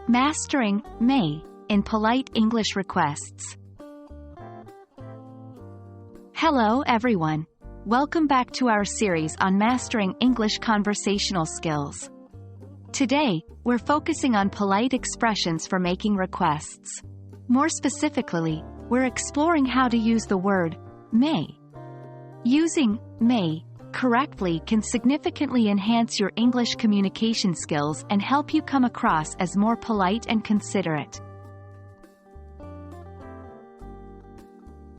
Mastering may in polite English requests. Hello everyone. Welcome back to our series on mastering English conversational skills. Today, we're focusing on polite expressions for making requests. More specifically, we're exploring how to use the word may. Using may correctly can significantly enhance your English communication skills and help you come across as more polite and considerate.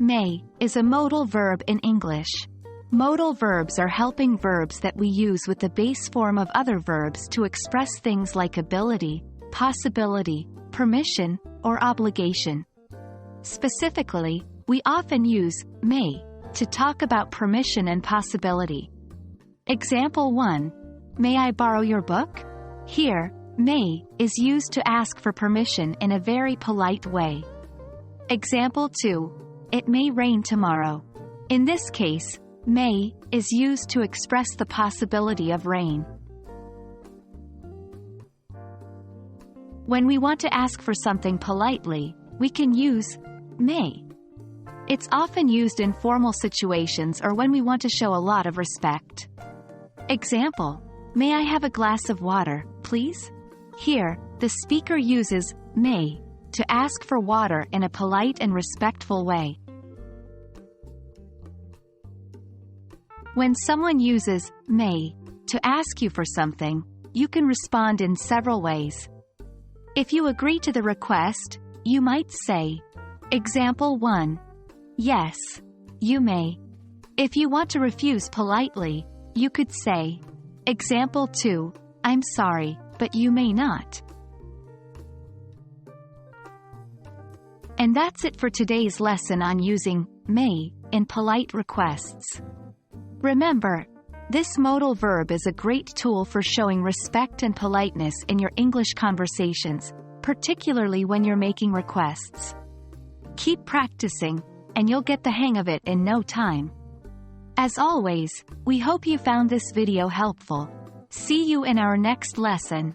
May is a modal verb in English. Modal verbs are helping verbs that we use with the base form of other verbs to express things like ability, possibility, permission, or obligation. Specifically, we often use may to talk about permission and possibility. Example 1. May I borrow your book? Here, may is used to ask for permission in a very polite way. Example 2. It may rain tomorrow. In this case, may is used to express the possibility of rain. When we want to ask for something politely, we can use may. It's often used in formal situations or when we want to show a lot of respect. Example: may I have a glass of water, please? Here, the speaker uses may to ask for water in a polite and respectful way. When someone uses may to ask you for something, you can respond in several ways. If you agree to the request, you might say, Example 1. Yes, you may. If you want to refuse politely, you could say, Example 2. I'm sorry, but you may not. And that's it for today's lesson on using may in polite requests. Remember, this modal verb is a great tool for showing respect and politeness in your English conversations, particularly when you're making requests. Keep practicing, and you'll get the hang of it in no time. As always, we hope you found this video helpful. See you in our next lesson.